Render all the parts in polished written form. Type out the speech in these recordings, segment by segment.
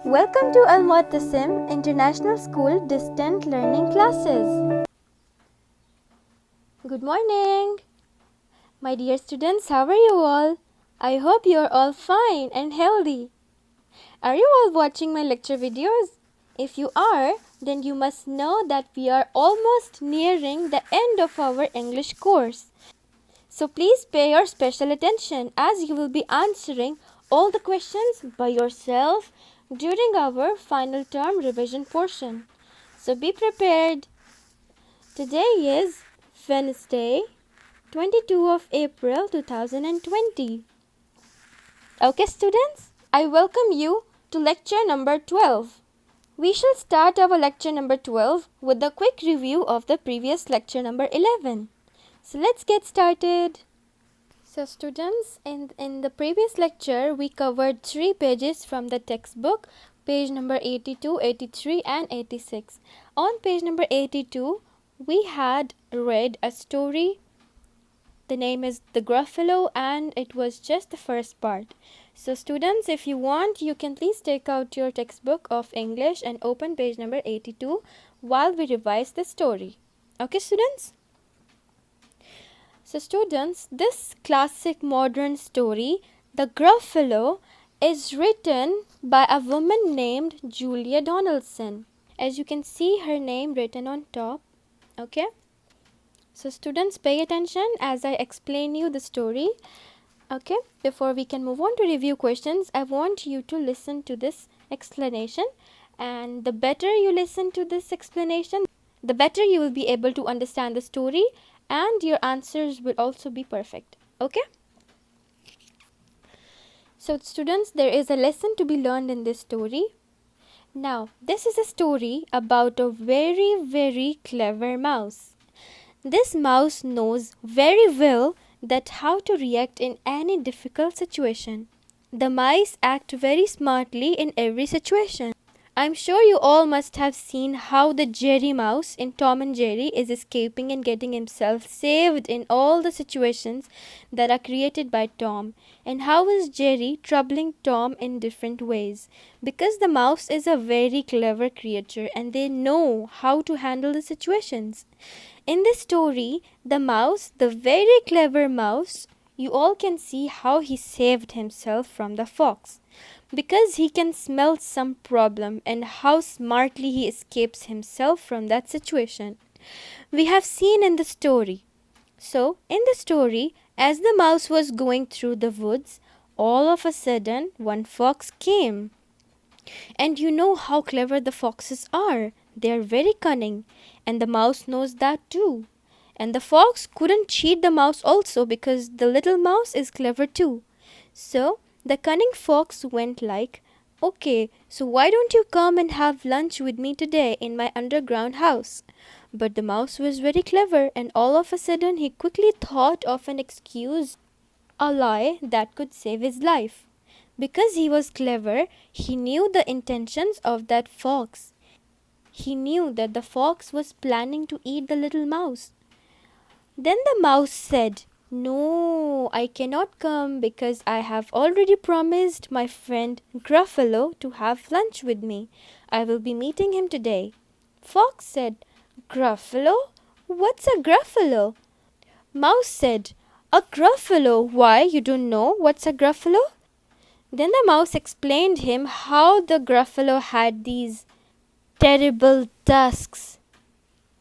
Welcome to Al Mu'tasim International School Distant Learning Classes. Good morning. My dear students, how are you all? I hope you are all fine and healthy. Are you all watching my lecture videos? If you are, then you must know that we are almost nearing the end of our English course. So please pay your special attention as you will be answering all the questions by yourself during our final term revision portion. So be prepared. Today is Wednesday, 22 of April 2020. Okay students, I welcome you to lecture number 12. We shall start our lecture number 12 with a quick review of the previous lecture number 11. So let's get started. So students, in the previous lecture, we covered 3 pages from the textbook, page number 82, 83 and 86. On page number 82, we had read a story. The name is The Gruffalo and it was just the first part. So students, if you want, you can please take out your textbook of English and open page number 82 while we revise the story. Okay students? So students, this classic modern story, The Gruffalo, is written by a woman named Julia Donaldson. As you can see her name written on top. Okay. So students, pay attention as I explain you the story. Okay. Before we can move on to review questions, I want you to listen to this explanation. And the better you listen to this explanation, the better you will be able to understand the story and your answers will also be perfect. Okay? So students, there is a lesson to be learned in this story. Now, this is a story about a very clever mouse. This mouse knows very well that how to react in any difficult situation. The mice act very smartly in every situation. I'm sure you all must have seen how the Jerry mouse in Tom and Jerry is escaping and getting himself saved in all the situations that are created by Tom. And how is Jerry troubling Tom in different ways? Because the mouse is a very clever creature and they know how to handle the situations. In this story, the mouse, the very clever mouse, you all can see how he saved himself from the fox. Because he can smell some problem and how smartly he escapes himself from that situation. We have seen in the story. So, in the story, as the mouse was going through the woods, all of a sudden one fox came. And you know how clever the foxes are. They are very cunning. And the mouse knows that too. And the fox couldn't cheat the mouse also because the little mouse is clever too. So, the cunning fox went like, "Okay, so why don't you come and have lunch with me today in my underground house?" But the mouse was very clever and all of a sudden he quickly thought of an excuse, a lie that could save his life. Because he was clever, he knew the intentions of that fox. He knew that the fox was planning to eat the little mouse. Then the mouse said, "No, I cannot come because I have already promised my friend Gruffalo to have lunch with me. I will be meeting him today." Fox said, "Gruffalo? What's a Gruffalo?" Mouse said, "A Gruffalo? Why, you don't know what's a Gruffalo?" Then the mouse explained him how the Gruffalo had these terrible tusks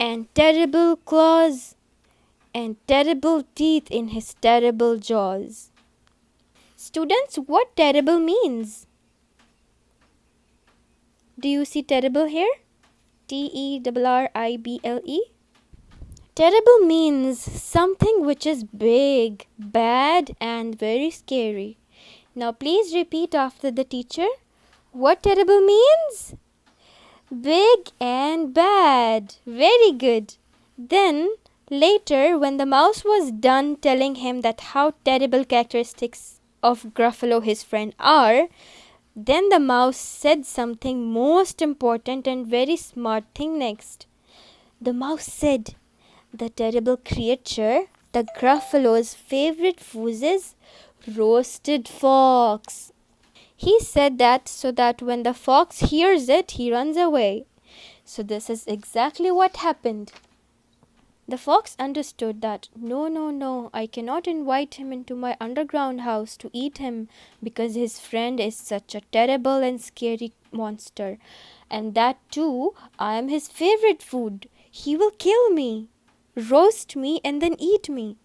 and terrible claws and terrible teeth in his terrible jaws. Students, what terrible means? Do you see terrible here? Terrible. Terrible means something which is big, bad and very scary. Now please repeat after the teacher. What terrible means? Big and bad. Very good. Then later, when the mouse was done telling him that how terrible characteristics of Gruffalo his friend are, then the mouse said something most important and very smart thing next. The mouse said, "The terrible creature, the Gruffalo's favorite food is roasted fox." He said that so that when the fox hears it, he runs away. So this is exactly what happened. The fox understood that no, no, no, I cannot invite him into my underground house to eat him because his friend is such a terrible and scary monster. And that too, I am his favorite food. He will kill me, roast me, and then eat me.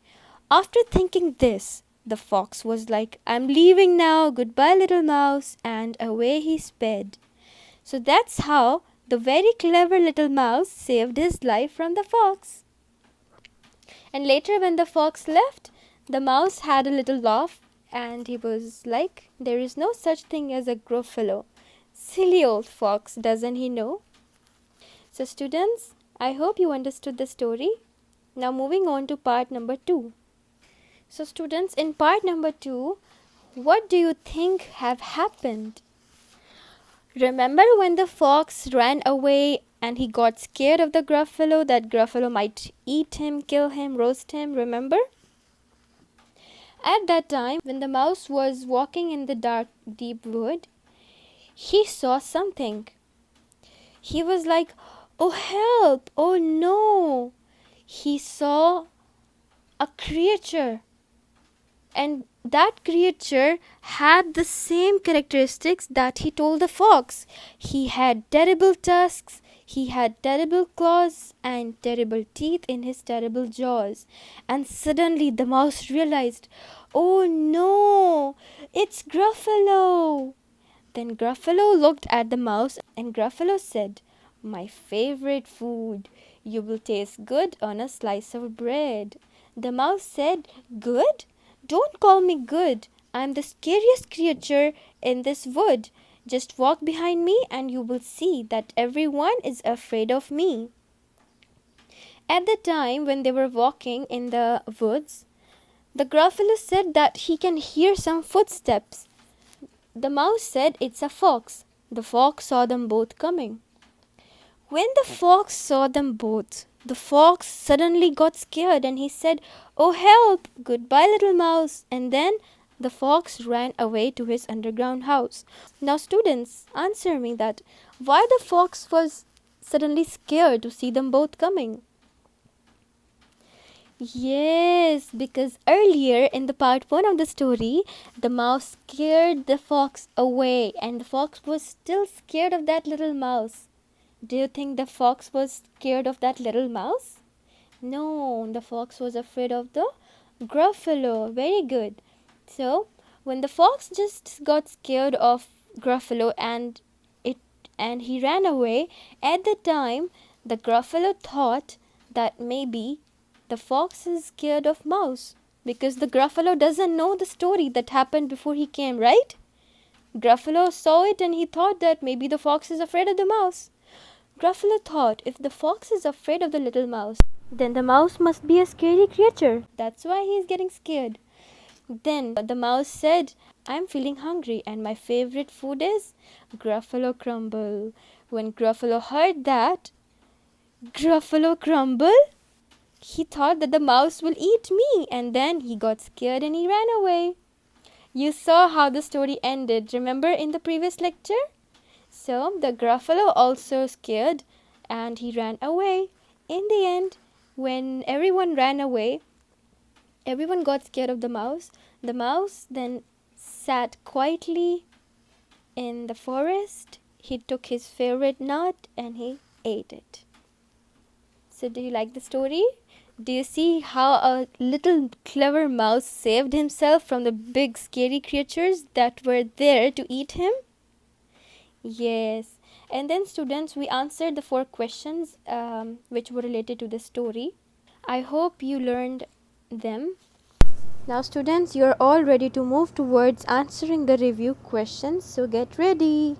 After thinking this, the fox was like, I'm leaving now, goodbye little mouse, and away he sped. So that's how the very clever little mouse saved his life from the fox. And later when the fox left, the mouse had a little laugh and he was like, there is no such thing as a gruffalo. Silly old fox, doesn't he know? So students, I hope you understood the story. Now moving on to part number 2. So students, in part number 2, what do you think have happened? Remember when the fox ran away and he got scared of the gruffalo, that gruffalo might eat him, kill him, roast him, remember? At that time, when the mouse was walking in the dark, deep wood, he saw something. He was like, oh help, oh no. He saw a creature. And that creature had the same characteristics that he told the fox. He had terrible tusks, he had terrible claws, and terrible teeth in his terrible jaws. And suddenly the mouse realized, oh no, it's Gruffalo. Then Gruffalo looked at the mouse and Gruffalo said, my favorite food. You will taste good on a slice of bread. The mouse said, good? Don't call me good. I'm the scariest creature in this wood. Just walk behind me and you will see that everyone is afraid of me. At the time when they were walking in the woods, the Gruffalo said that he can hear some footsteps. The mouse said it's a fox. The fox saw them both coming. When the fox saw them both, the fox suddenly got scared and he said, oh help, goodbye little mouse. And then the fox ran away to his underground house. Now students, answer me that why the fox was suddenly scared to see them both coming? Yes, because earlier in the part 1 of the story, the mouse scared the fox away and the fox was still scared of that little mouse. Do you think the fox was scared of that little mouse? No, the fox was afraid of the Gruffalo. Very good. So, when the fox just got scared of Gruffalo and he ran away, at the time the Gruffalo thought that maybe the fox is scared of mouse because the Gruffalo doesn't know the story that happened before he came, right? Gruffalo saw it and he thought that maybe the fox is afraid of the mouse. Gruffalo thought if the fox is afraid of the little mouse, then the mouse must be a scary creature. That's why he is getting scared. Then the mouse said, I'm feeling hungry and my favorite food is Gruffalo crumble. When Gruffalo heard that, Gruffalo crumble? He thought that the mouse will eat me and then he got scared and he ran away. You saw how the story ended, remember in the previous lecture? So the Gruffalo also scared and he ran away. In the end, when everyone ran away, everyone got scared of the mouse. The mouse then sat quietly in the forest. He took his favorite nut and he ate it. So do you like the story? Do you see how a little clever mouse saved himself from the big scary creatures that were there to eat him? Yes. And then students, we answered the 4 questions which were related to the story. I hope you learned them. Now students, you're all ready to move towards answering the review questions, so get ready.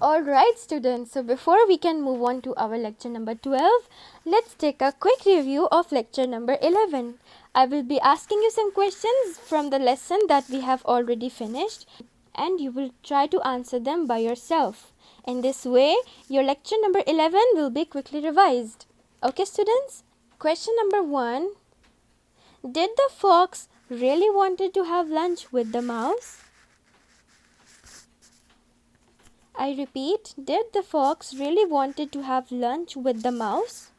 Alright students, so before we can move on to our lecture number 12, let's take a quick review of lecture number 11. I will be asking you some questions from the lesson that we have already finished and you will try to answer them by yourself. In this way, your lecture number 11 will be quickly revised. Okay students? Question number 1. Did the fox really wanted to have lunch with the mouse? I repeat, did the fox really wanted to have lunch with the mouse?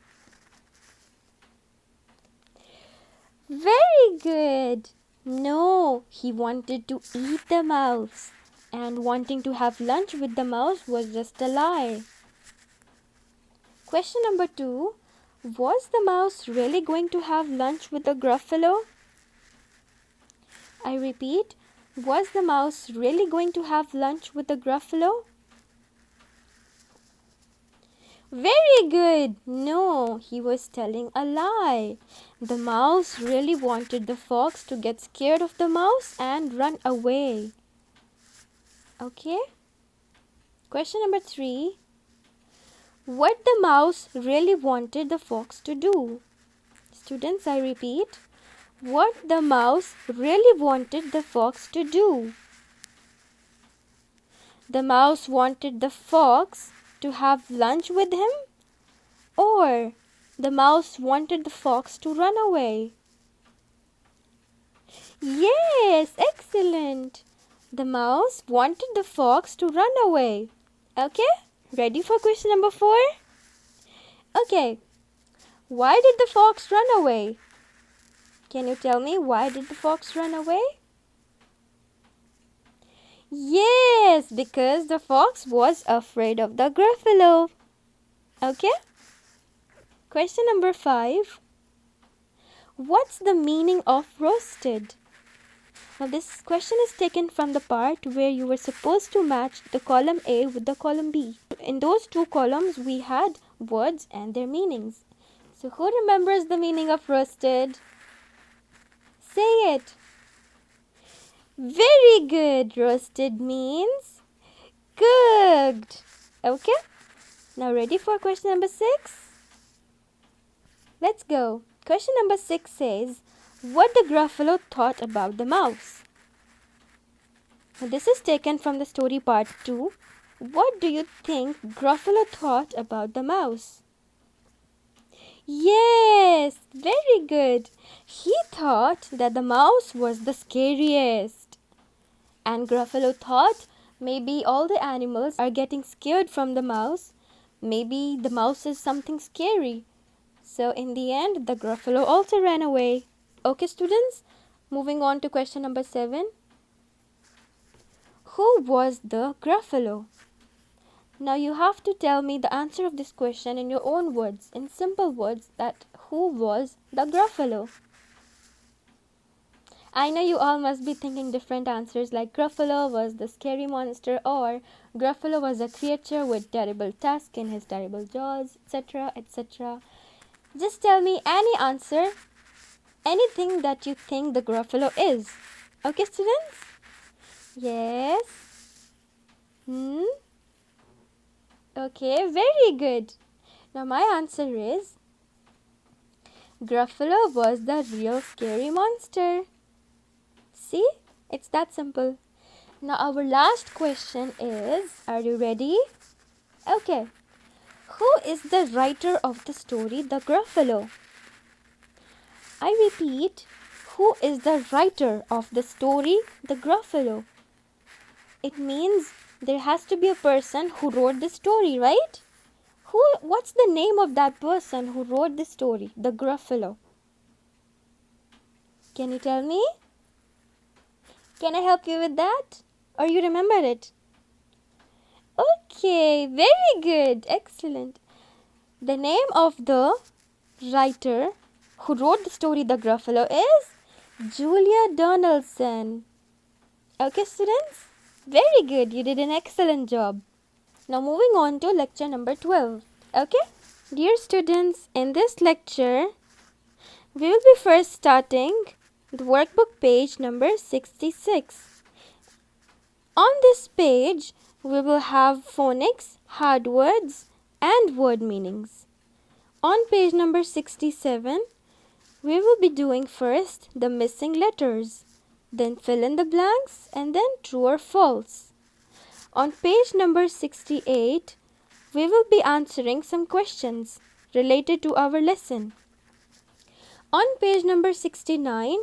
Very good. No, he wanted to eat the mouse. And wanting to have lunch with the mouse was just a lie. Question number 2. Was the mouse really going to have lunch with the gruffalo? I repeat, was the mouse really going to have lunch with the gruffalo? Very good. No, he was telling a lie. The mouse really wanted the fox to get scared of the mouse and run away. Okay? Question number 3. What the mouse really wanted the fox to do? Students, I repeat, what the mouse really wanted the fox to do? The mouse wanted the fox to have lunch with him, or the mouse wanted the fox to run away? Yes, excellent. The mouse wanted the fox to run away. Okay, ready for question number 4? Okay, why did the fox run away? Can you tell me why did the fox run away? Yes, because the fox was afraid of the gruffalo. Okay? Question number 5. What's the meaning of roasted? Now this question is taken from the part where you were supposed to match the column A with the column B. In those two columns we had words and their meanings. So who remembers the meaning of roasted? Say it. Very good. Roasted means cooked. Okay? Now ready for question number 6? Let's go. Question number 6 says, what the gruffalo thought about the mouse. Now this is taken from the story part 2. What do you think Gruffalo thought about the mouse? Yes, very good. He thought that the mouse was the scariest. And Gruffalo thought maybe all the animals are getting scared from the mouse. Maybe the mouse is something scary. So in the end, the Gruffalo also ran away. Okay, students, moving on to question number 7. Who was the Gruffalo? Now you have to tell me the answer of this question in your own words, in simple words, that who was the Gruffalo? I know you all must be thinking different answers like Gruffalo was the scary monster or Gruffalo was a creature with terrible tusks in his terrible jaws, etc., etc. Just tell me any answer, anything that you think the Gruffalo is. Okay, students? Yes? Okay, very good. Now my answer is Gruffalo was the real scary monster. See? It's that simple. Now our last question is, are you ready? Okay. Who is the writer of the story The Gruffalo? I repeat, who is the writer of the story The Gruffalo? It means there has to be a person who wrote the story, right? What's the name of that person who wrote the story, The Gruffalo? Can you tell me? Can I help you with that? Or you remember it? Okay, very good. Excellent. The name of the writer who wrote the story The Gruffalo is Julia Donaldson. Okay, students? Very good. You did an excellent job. Now moving on to lecture number 12. Okay? Dear students, in this lecture, we will be first starting the workbook page number 66. On this page, we will have phonics, hard words, and word meanings. On page number 67, we will be doing first the missing letters, then fill in the blanks, and then true or false. On page number 68, we will be answering some questions related to our lesson. On page number 69,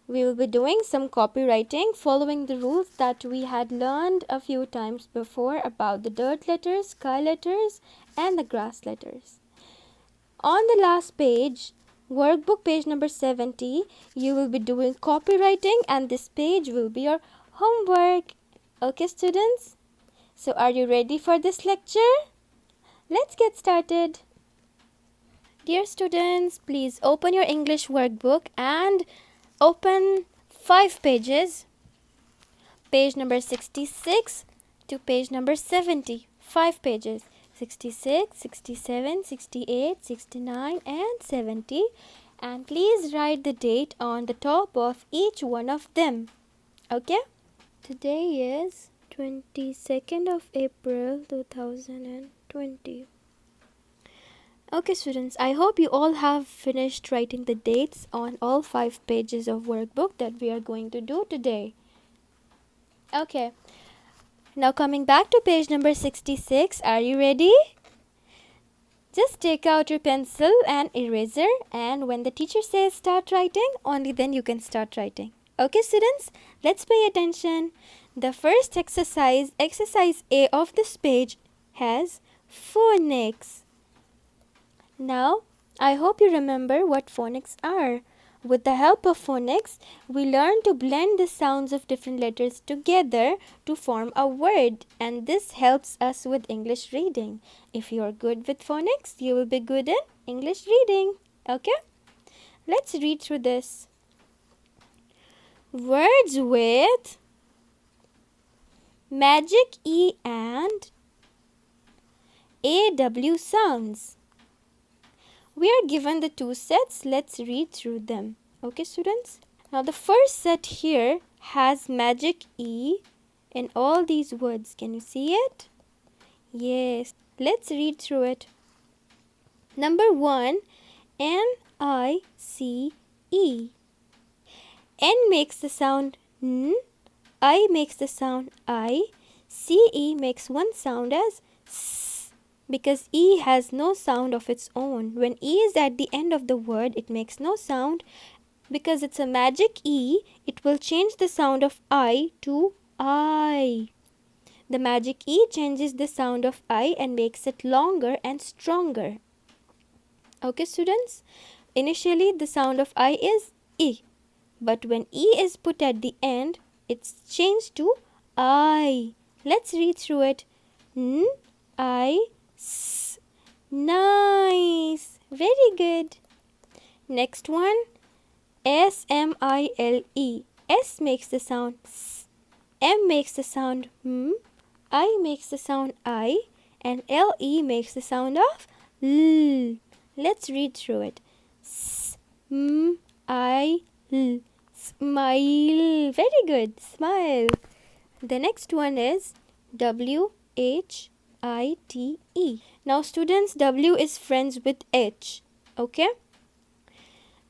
we will be doing some copywriting following the rules that we had learned a few times before about the dirt letters, sky letters, and the grass letters. On the last page, workbook page number 70, you will be doing copywriting, and this page will be your homework. Okay, students? So are you ready for this lecture? Let's get started. Dear students, please open your English workbook and open 5 pages. Page number 66 to page number 70. 5 pages. 66, 67, 68, 69 and 70. And please write the date on the top of each one of them. Okay? Today is 22nd of April 2020. Okay, students, I hope you all have finished writing the dates on all 5 pages of workbook that we are going to do today. Okay, now coming back to page number 66, are you ready? Just take out your pencil and eraser, and when the teacher says start writing, only then you can start writing. Okay, students, let's pay attention. The first exercise, exercise A of this page, has phonics. Now, I hope you remember what phonics are. With the help of phonics, we learn to blend the sounds of different letters together to form a word, and this helps us with English reading. If you are good with phonics, you will be good in English reading. Okay? Let's read through this. Words with magic E and AW sounds. We are given the 2 sets. Let's read through them. Okay, students? Now, the first set here has magic E in all these words. Can you see it? Yes. Let's read through it. Number 1, N-I-C-E. N makes the sound N. I makes the sound I. C-E makes one sound as S. Because E has no sound of its own. When E is at the end of the word, it makes no sound. Because it's a magic E, it will change the sound of I to I. The magic E changes the sound of I and makes it longer and stronger. Okay, students? Initially, the sound of I is E. But when E is put at the end, it's changed to I. Let's read through it. N, I, S. Nice. Very good. Next one. S-M-I-L-E. S makes the sound S. M makes the sound M. I makes the sound I. And L-E makes the sound of L. Let's read through it. S-M-I-L. Smile. Very good. Smile. The next one is W-H-I-T-E. Now, students, W is friends with H. Okay?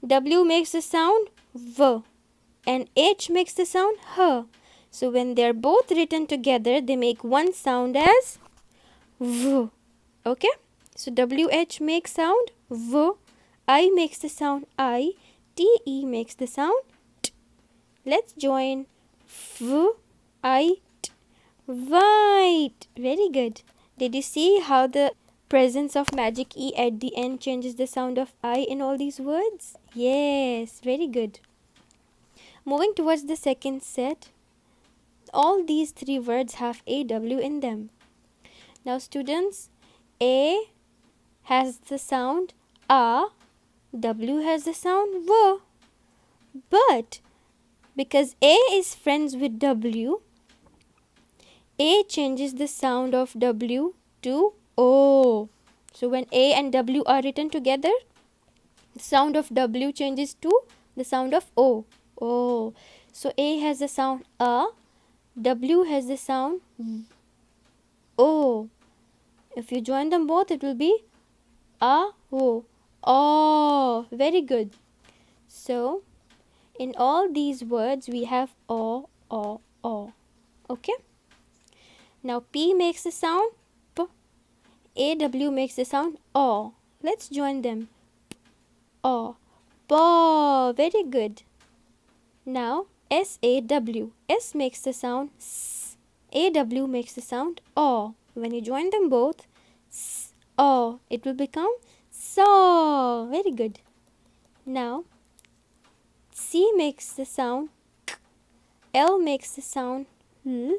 W makes the sound V and H makes the sound H. So, when they're both written together, they make one sound as V. Okay? So, WH makes sound V. I makes the sound I. TE makes the sound T. Let's join V, I, T. White. Very good. Did you see how the presence of magic E at the end changes the sound of I in all these words? Yes, very good. Moving towards the second set, all these 3 words have AW in them. Now, students, A has the sound A, W has the sound W. But because A is friends with W, A changes the sound of W to O. So, when A and W are written together, the sound of W changes to the sound of O. O. So, A has the sound A, W has the sound O. If you join them both, it will be A, O. Oh, very good. So, in all these words, we have O, O, O. Okay? Now, P makes the sound P. AW makes the sound O. Let's join them. O. Paw. Very good. Now, S-A-W. S makes the sound S. A-W makes the sound O. When you join them both, S, O, it will become saw. Very good. Now, C makes the sound K. L makes the sound L.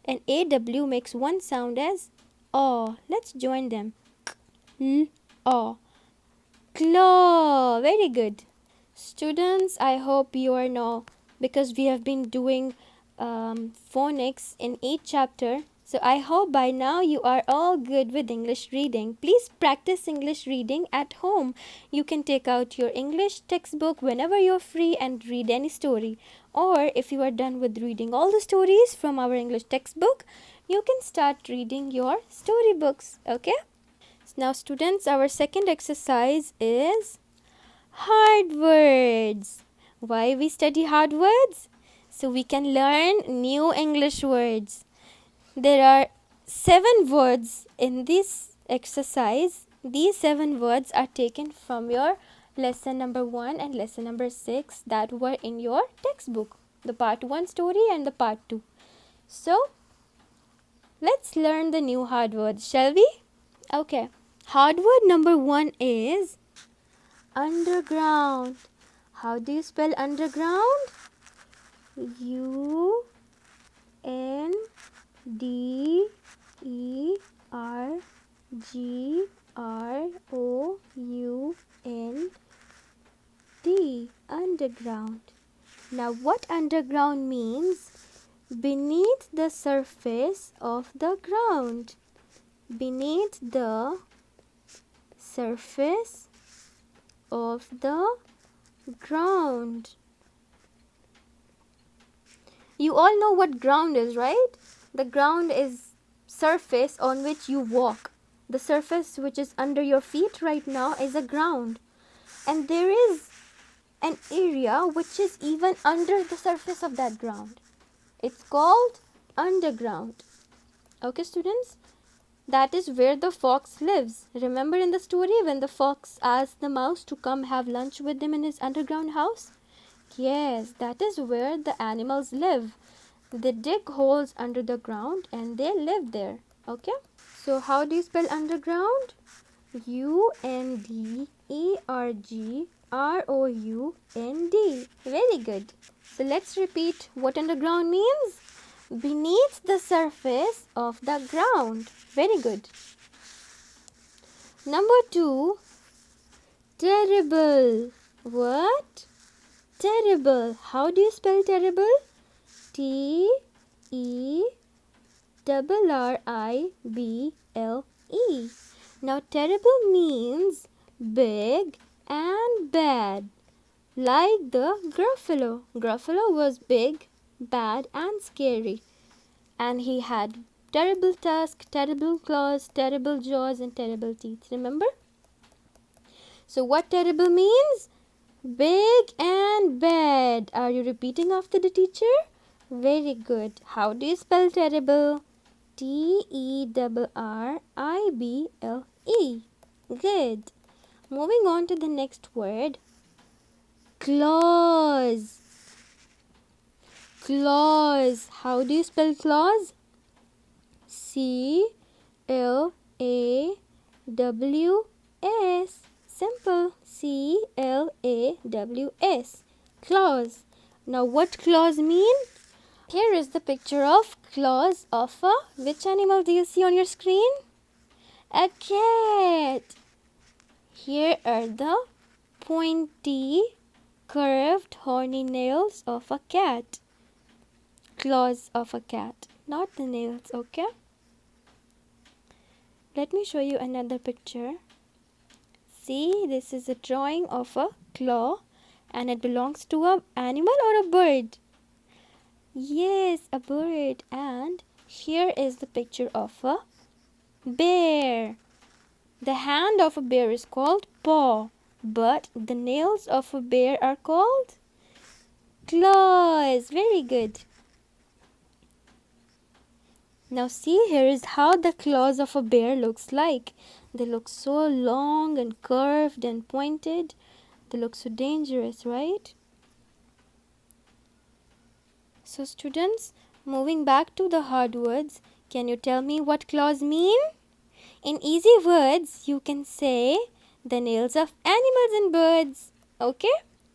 And A-W makes one sound as O. Let's join them. K, L, O. Claw. Very good. Students, I hope you are now, because we have been doing phonics in each chapter. So I hope by now you are all good with English reading. Please practice English reading at home. You can take out your English textbook whenever you're free and read any story. Or if you are done with reading all the stories from our English textbook, you can start reading your storybooks. Okay? Now students, our second exercise is hard words. Why we study hard words? So we can learn new English words. There are 7 words in this exercise. These 7 words are taken from your lesson number 1 and lesson number 6 that were in your textbook. The part 1 story and the part 2. So let's learn the new hard words, shall we? Okay. Hard word number 1 is underground. How do you spell underground? U-N-D-E-R-G-R-O-U-N-D. Underground. Now what underground means? Beneath the surface of the ground. Beneath the surface of the ground. You all know what ground is, right? The ground is surface on which you walk. The surface which is under your feet right now is a ground. And there is an area which is even under the surface of that ground. It's called underground. Okay, students? That is where the fox lives. Remember in the story when the fox asked the mouse to come have lunch with him in his underground house? Yes, that is where the animals live. They dig holes under the ground and they live there. Okay? So how do you spell underground? U-N-D-E-R-G-R-O-U-N-D. Very good. So let's repeat what underground means. Beneath the surface of the ground. Very good. Number 2, terrible. What? Terrible. How do you spell terrible? T-E-R-R-I-B-L-E. Now terrible means big and bad. Like the Gruffalo. Gruffalo was big, bad and scary. And he had terrible tusks, terrible claws, terrible jaws and terrible teeth. Remember? So what terrible means? Big and bad. Are you repeating after the teacher? Very good. How do you spell terrible? T-E-R-R-I-B-L-E. Good. Moving on to the next word. Claws. Claws. How do you spell claws? C-L-A-W-S. Simple. C-L-A-W-S. Claws. Now what claws mean? Here is the picture of claws of a, which animal do you see on your screen? A cat. Here are the pointy, curved, horny nails of a cat. Claws of a cat, not the nails, okay? Let me show you another picture. See, this is a drawing of a claw and it belongs to an animal or a bird? Yes, a bird. And here is the picture of a bear. The hand of a bear is called paw, but the nails of a bear are called claws. Very good. Now see, here is how the claws of a bear looks like. They look so long and curved and pointed. They look so dangerous, right? So students, moving back to the hard words, can you tell me what claws mean? In easy words, you can say the nails of animals and birds. Okay?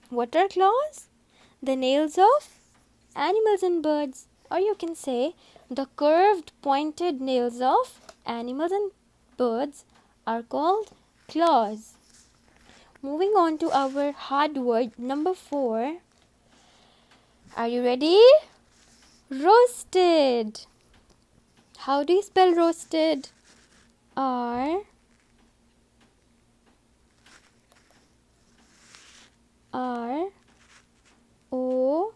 What are claws? The nails of animals and birds. Or you can say the curved pointed nails of animals and birds are called claws. Moving on to our hard word number 4. Are you ready? Roasted. How do you spell roasted? R R O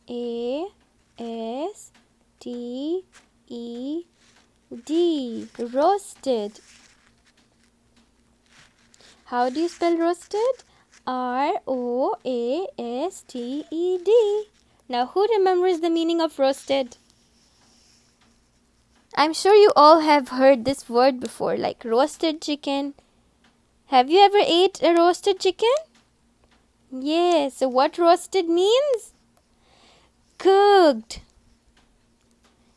A S T E D. Roasted. How do you spell roasted? R-O-A-S-T-E-D. Now, who remembers the meaning of roasted? I'm sure you all have heard this word before, like roasted chicken. Have you ever ate a roasted chicken? Yes. So what roasted means? Cooked.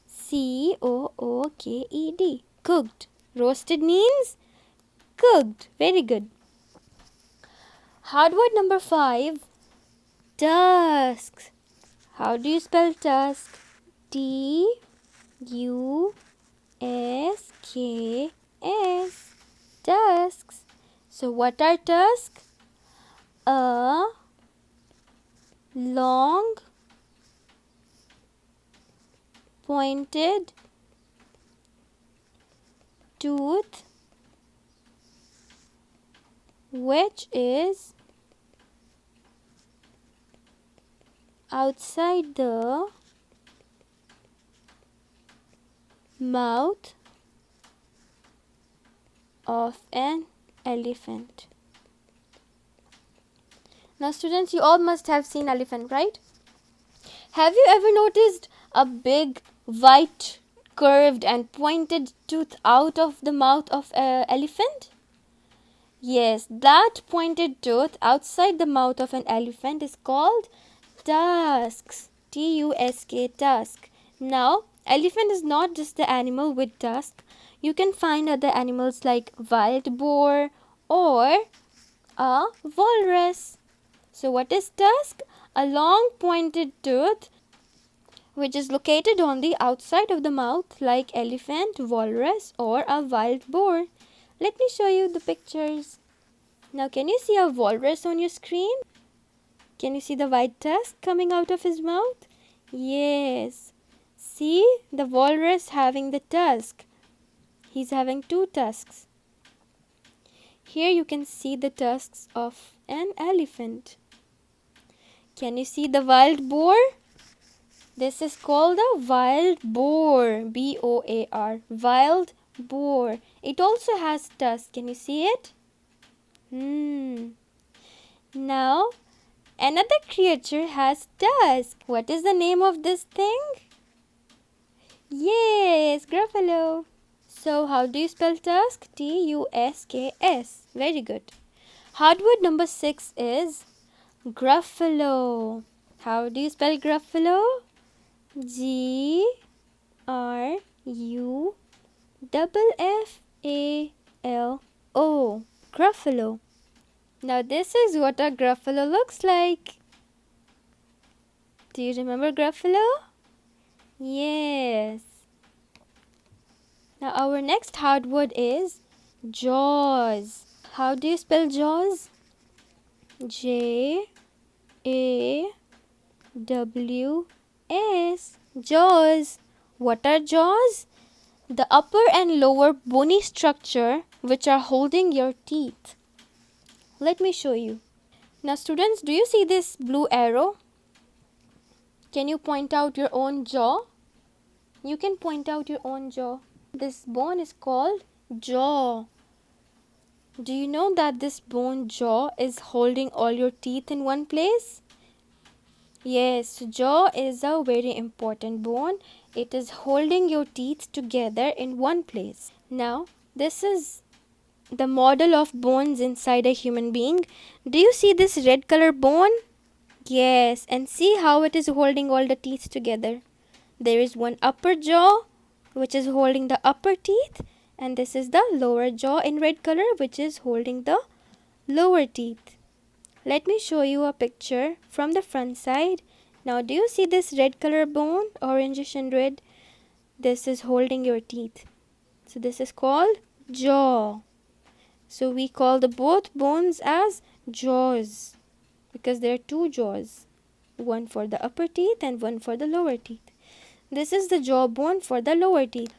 C-O-O-K-E-D. Cooked. Roasted means cooked. Very good. Hard word number 5. Tusk. How do you spell tusk? T-U-S-K-S. Tusks. So what are tusks? A long pointed tooth which is outside the mouth of an elephant. Now students, you all must have seen elephant, right? Have you ever noticed a big white curved and pointed tooth out of the mouth of an elephant? Yes, that pointed tooth outside the mouth of an elephant is called tusks. T-U-S-K, tusk. Now, elephant is not just the animal with tusk. You can find other animals like wild boar or a walrus. So what is tusk? A long pointed tooth which is located on the outside of the mouth like elephant, walrus or a wild boar. Let me show you the pictures. Now can you see a walrus on your screen? Can you see the white tusk coming out of his mouth? Yes. See the walrus having the tusk. He's having 2 tusks. Here you can see the tusks of an elephant. Can you see the wild boar? This is called a wild boar. B-O-A-R. Wild boar. It also has tusks. Can you see it? Now, another creature has tusks. What is the name of this thing? Yes, gruffalo. So, how do you spell tusk? T-U-S-K-S. Very good. Hard word number 6 is gruffalo. How do you spell gruffalo? G-R-U-F-F-A-L-O. Gruffalo. Now this is what a gruffalo looks like. Do you remember gruffalo? Yes. Now our next hard word is jaws. How do you spell jaws? J-A-W-S. Jaws. What are jaws? The upper and lower bony structure which are holding your teeth. Let me show you. Now students, do you see this blue arrow? Can you point out your own jaw? You can point out your own jaw. This bone is called jaw. Do you know that this bone jaw is holding all your teeth in one place? Yes, jaw is a very important bone. It is holding your teeth together in one place. Now, this is the model of bones inside a human being. Do you see this red color bone? Yes, and see how it is holding all the teeth together. There is one upper jaw which is holding the upper teeth, and this is the lower jaw in red color which is holding the lower teeth. Let me show you a picture from the front side. Now do you see this red color bone, orangish and red? This is holding your teeth. So this is called jaw. So we call the both bones as jaws because there are two jaws, one for the upper teeth and one for the lower teeth. This is the jawbone for the lower teeth.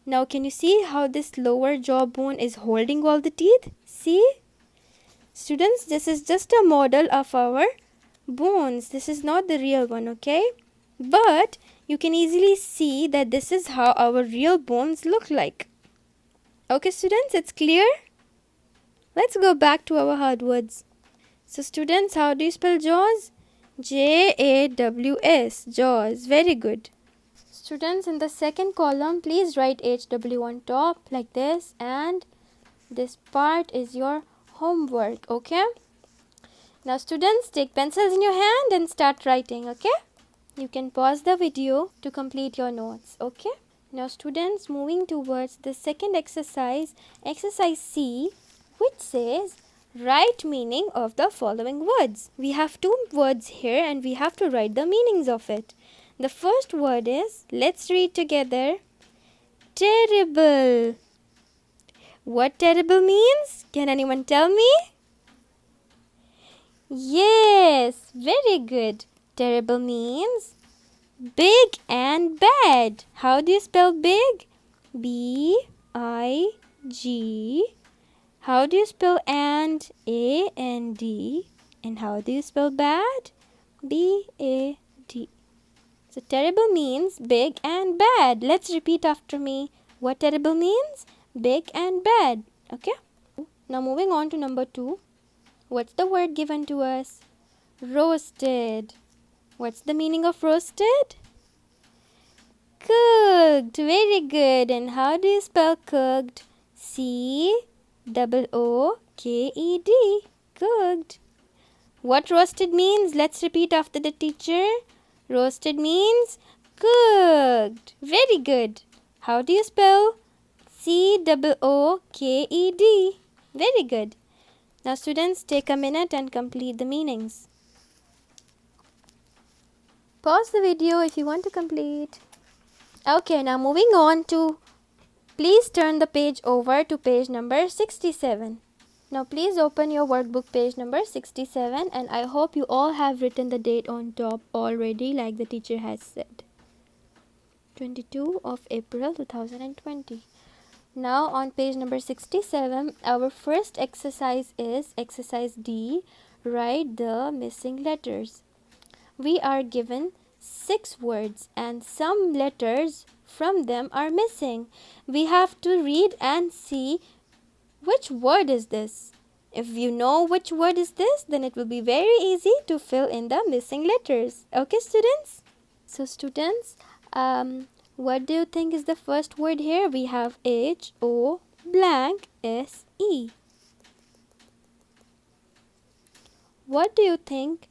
Now can you see how this lower jawbone is holding all the teeth? See? Students, this is just a model of our bones. This is not the real one, okay? But you can easily see that this is how our real bones look like. Okay, students, it's clear? Let's go back to our hard words. So students, how do you spell jaws? J-A-W-S, jaws. Very good. Students, in the second column, please write H.W on top like this, and this part is your homework, okay? Now students, take pencils in your hand and start writing, okay? You can pause the video to complete your notes, okay? Now students, moving towards the second exercise, exercise C, which says write meaning of the following words. We have two words here and we have to write the meanings of it. The first word is, let's read together, terrible. What terrible means? Can anyone tell me? Yes, very good. Terrible means big and bad. How do you spell big? B-I-G. How do you spell and? A-N-D. And how do you spell bad? B-A-D. So terrible means big and bad. Let's repeat after me. What terrible means? Big and bad. Okay? Now moving on to number 2. What's the word given to us? Roasted. What's the meaning of roasted? Cooked. Very good. And how do you spell cooked? C-O-O-K-E-D. Cooked. What roasted means? Let's repeat after the teacher. Roasted means cooked. Very good. How do you spell? C-O-O-K-E-D. Very good. Now students, take a minute and complete the meanings. Pause the video if you want to complete. Okay, now moving on to, please turn the page over to page number 67. Now please open your workbook page number 67, and I hope you all have written the date on top already like the teacher has said. 22 of April 2020. Now on page number 67, our first exercise is exercise D. Write the missing letters. We are given 6 words and some letters from them are missing. We have to read and see which word is this. If you know which word is this, then it will be very easy to fill in the missing letters. Okay, students? So students, what do you think is the first word here? We have H-O-blank-S-E. What do you think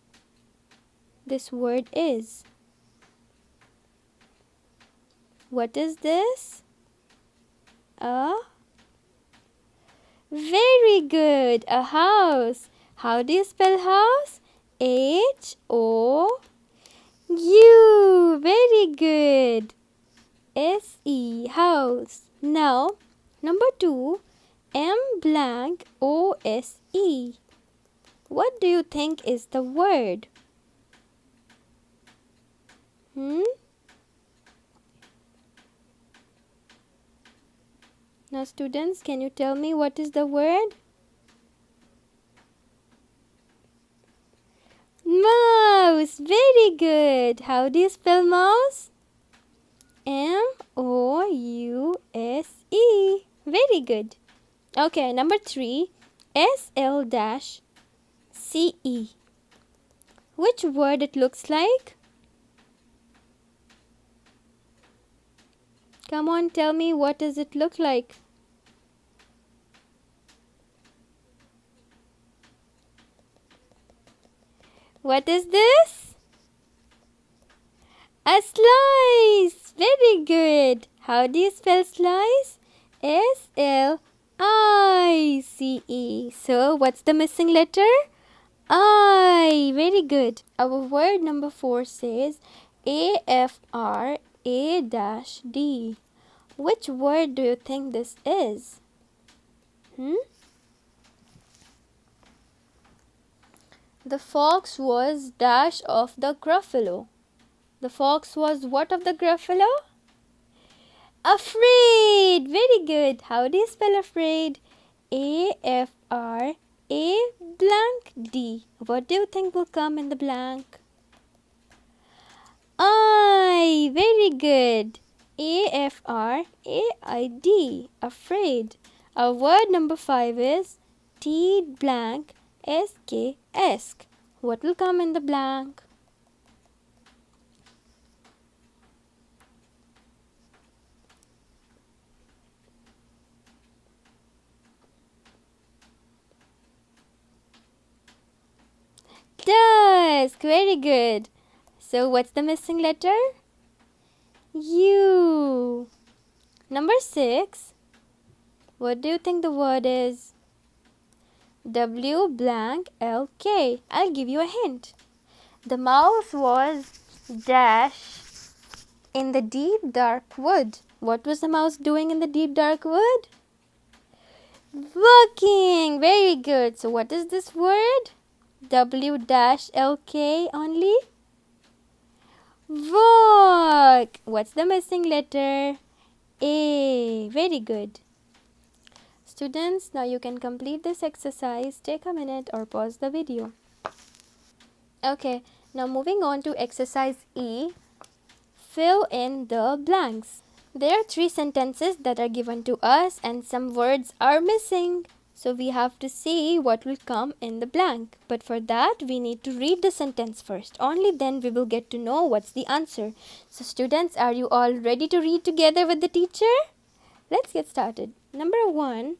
this word is? What is this? Very good. A house. How do you spell house? H-O-U. Very good. S-E. House. Now, number 2. M-blank-O-S-E. What do you think is the word? Now students, can you tell me what is the word? Mouse. Very good. How do you spell mouse? M-O-U-S-E. Very good. Okay, number 3. S-L-C-E. Which word it looks like? Come on, tell me, what does it look like? What is this? A slice. Very good. How do you spell slice? S-L-I-C-E. So, what's the missing letter? I. Very good. Our word number 4 says A-F-R-A-D. Which word do you think this is? The fox was dash of the gruffalo. The fox was what of the gruffalo? Afraid. Very good. How do you spell afraid? A-F-R-A blank D. What do you think will come in the blank? I. Very good. A-F-R-A-I-D. Afraid. Our word number 5 is T blank S-K esk. What will come in the blank? Dusk. Very good. So what's the missing letter? U. Number 6. What do you think the word is? W blank L K. I'll give you a hint. The mouse was dash in the deep dark wood. What was the mouse doing in the deep dark wood? Walking. Very good. So what is this word? W dash L K only? Walk. What's the missing letter? A. Very good. Students, now you can complete this exercise. Take a minute or pause the video. Okay, now moving on to exercise E. Fill in the blanks. There are 3 sentences that are given to us and some words are missing. So we have to see what will come in the blank. But for that, we need to read the sentence first. Only then we will get to know what's the answer. So students, are you all ready to read together with the teacher? Let's get started. Number 1.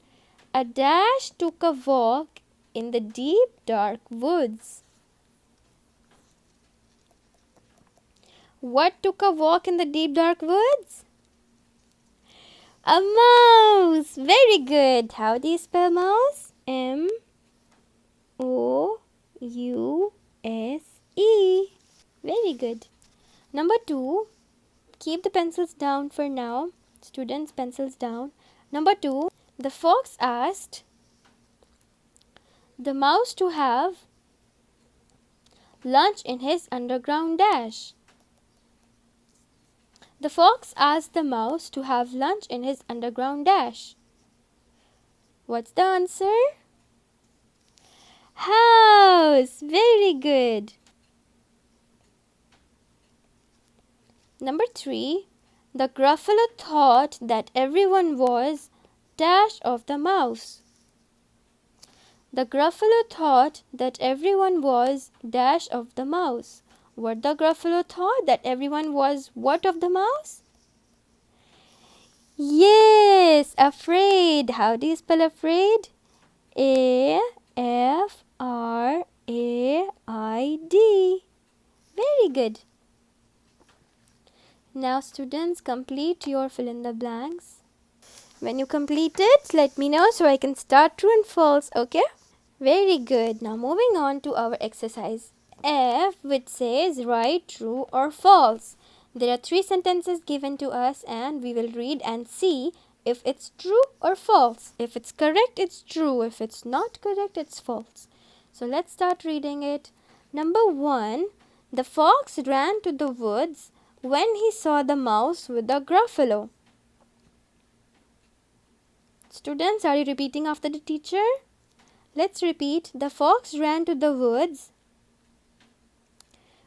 A dash took a walk in the deep dark woods. What took a walk in the deep dark woods? A mouse. Very good. How do you spell mouse? M-O-U-S-E. Very good. Number 2. Keep the pencils down for now. Students, pencils down. Number 2. The fox asked the mouse to have lunch in his underground dash. The fox asked the mouse to have lunch in his underground dash. What's the answer? House. Very good. Number 3. The gruffalo thought that everyone was dash of the mouse. The gruffalo thought that everyone was dash of the mouse. What the gruffalo thought? That everyone was what of the mouse? Yes, afraid. How do you spell afraid? A-F-R-A-I-D. Very good. Now students, complete your fill in the blanks. When you complete it, let me know so I can start true and false, okay? Very good. Now moving on to our exercise F, which says write true or false. There are 3 sentences given to us and we will read and see if it's true or false. If it's correct, it's true. If it's not correct, it's false. So let's start reading it. Number 1. The fox ran to the woods when he saw the mouse with the gruffalo. Students, are you repeating after the teacher? Let's repeat. The fox ran to the woods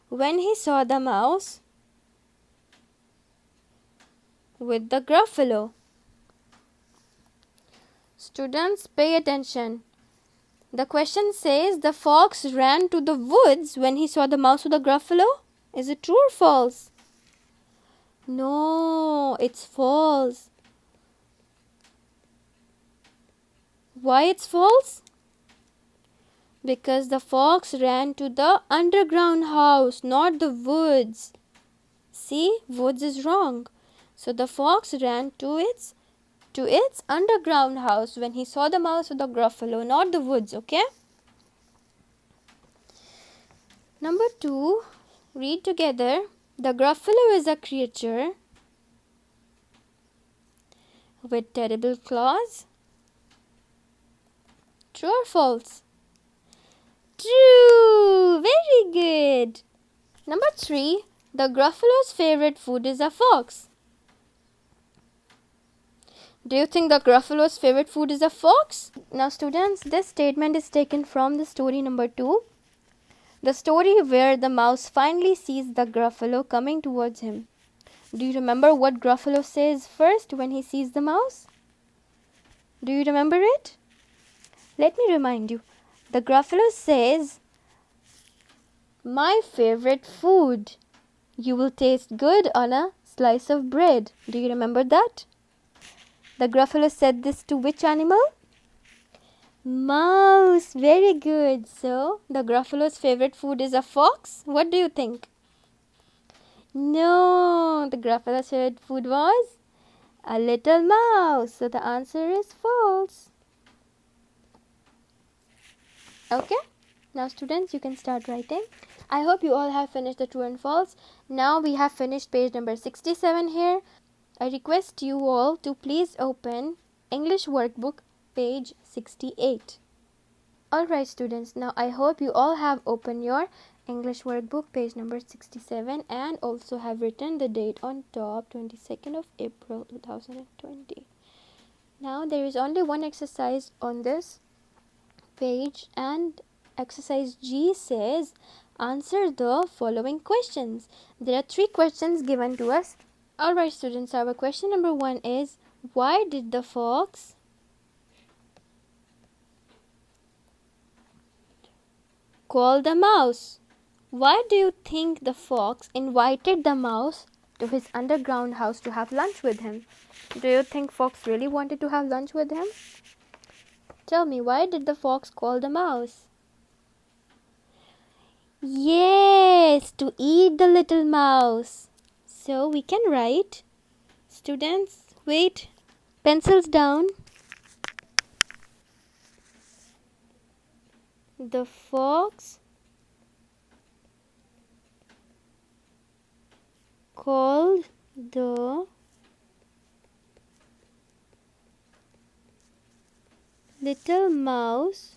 when he saw the mouse with the gruffalo. Students, pay attention. The question says the fox ran to the woods when he saw the mouse with the gruffalo. Is it true or false? No, it's false. Why it's false? Because the fox ran to the underground house, not the woods. See, woods is wrong. So the fox ran to its underground house when he saw the mouse with the gruffalo, not the woods, okay? Number 2, read together. The gruffalo is a creature with terrible claws. True or false? True! Very good. Number 3, the gruffalo's favorite food is a fox. Do you think the gruffalo's favorite food is a fox? Now students, this statement is taken from the story number 2. The story where the mouse finally sees the gruffalo coming towards him. Do you remember what gruffalo says first when he sees the mouse? Do you remember it? Let me remind you. The gruffalo says, "My favorite food. You will taste good on a slice of bread." Do you remember that? The gruffalo said this to which animal? Mouse. Very good. So, the gruffalo's favorite food is a fox. What do you think? No, the gruffalo's favorite food was a little mouse. So, the answer is false. Okay. Now, students, you can start writing. I hope you all have finished the true and false. Now, we have finished page number 67 here. I request you all to please open English workbook page 68. Alright students, now I hope you all have opened your English workbook page number 67 and also have written the date on top, 22nd of April 2020. Now there is only one exercise on this page and exercise G says answer the following questions. There are 3 questions given to us. Alright students, our question number 1 is, why did the fox call the mouse? Why do you think the fox invited the mouse to his underground house to have lunch with him? Do you think fox really wanted to have lunch with him? Tell me, why did the fox call the mouse? Yes, to eat the little mouse. So we can write, students, wait, pencils down. The fox called the little mouse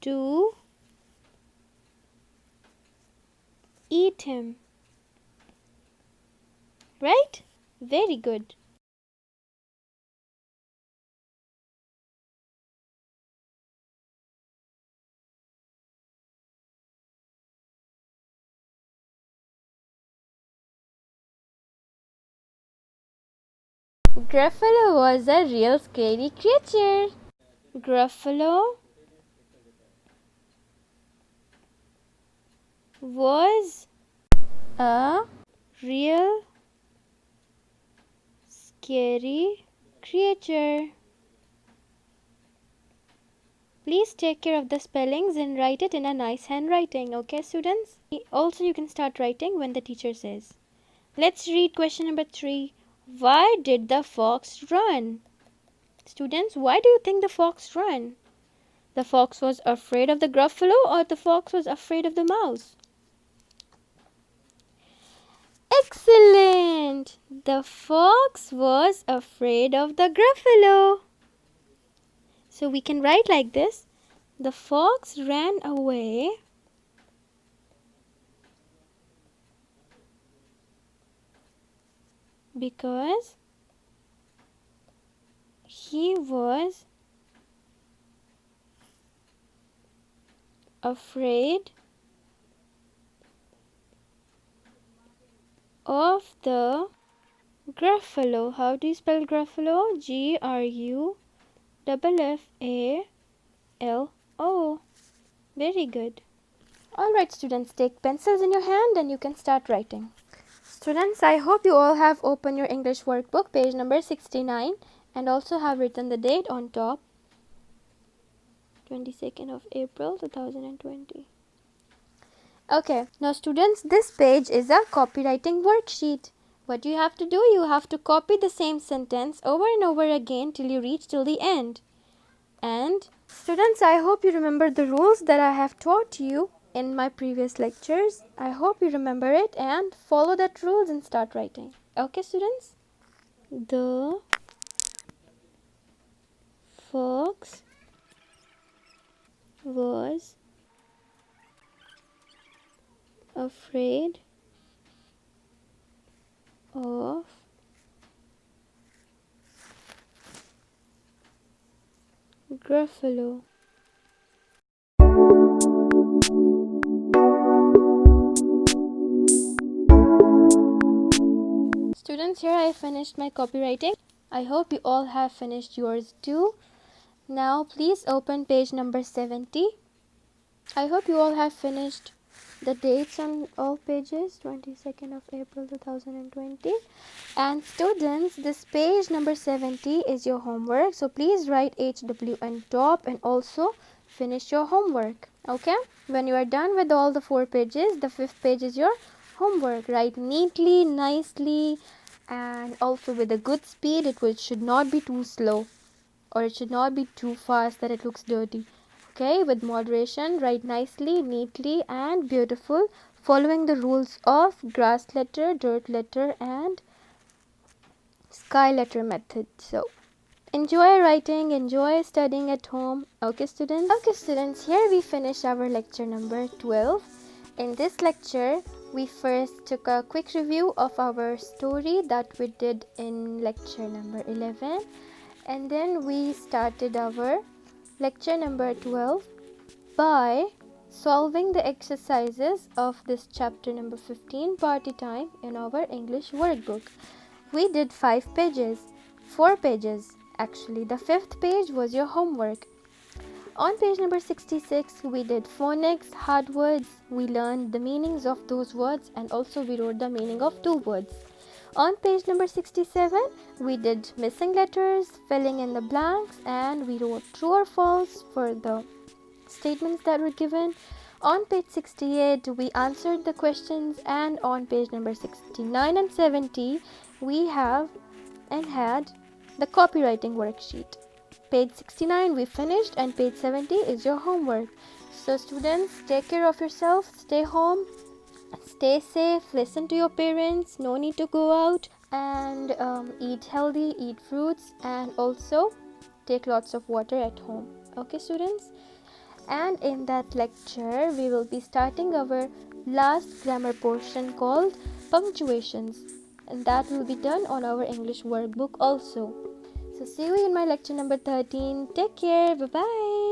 to eat him. Right? Very good. Gruffalo was a real scary creature. Gruffalo was a real scary creature. Please take care of the spellings and write it in a nice handwriting, okay students? Also you can start writing when the teacher says. Let's read question number 3. Why did the fox run? Students, why do you think the fox ran? The fox was afraid of the gruffalo or the fox was afraid of the mouse? Excellent! The fox was afraid of the gruffalo. So we can write like this. The fox ran away because he was afraid of the gruffalo. How do you spell gruffalo? Gruffalo. Very good. Alright students, take pencils in your hand and you can start writing. Students, I hope you all have opened your English workbook, page number 69. and also have written the date on top, 22nd of April 2020. Okay, now students, this page is a copywriting worksheet. What you have to do, you have to copy the same sentence over and over again till you reach till the end. And students, I hope you remember the rules that I have taught you in my previous lectures. I hope you remember it and follow that rules and start writing. Okay, students? The fox was afraid of Gruffalo. Students, here I finished my copywriting. I hope you all have finished yours too. Now please open page number 70. I hope you all have finished the dates on all pages, 22nd of April 2020. And students, this page number 70 is your homework. So please write H.W on top and also finish your homework. Okay? When you are done with all the 4 pages, the 5th page is your homework. Write neatly, nicely, and also with a good speed. Should not be too slow, or it should not be too fast that it looks dirty. Okay, with moderation, write nicely, neatly, and beautiful, following the rules of grass letter, dirt letter, and sky letter method. So enjoy writing, enjoy studying at home. Okay, students? Okay, students, here we finish our lecture number 12. In this lecture, we first took a quick review of our story that we did in lecture number 11. And then we started our lecture number 12 by solving the exercises of this chapter number 15, Party Time, in our English workbook. We did 5 pages, 4 pages actually. The 5th page was your homework. On page number 66, we did phonics, hard words. We learned the meanings of those words and also we wrote the meaning of 2 words. On page number 67, we did missing letters, filling in the blanks, and we wrote true or false for the statements that were given. On page 68, we answered the questions, and on page number 69 and 70, we have and had the copywriting worksheet. Page 69 we finished, and page 70 is your homework. So students, take care of yourself, stay home, stay safe, listen to your parents, no need to go out, and eat healthy, eat fruits, and also take lots of water at home. Okay, students? And in that lecture, we will be starting our last grammar portion called punctuations, and that will be done on our English workbook also. So see you in my lecture number 13. Take care. Bye-bye.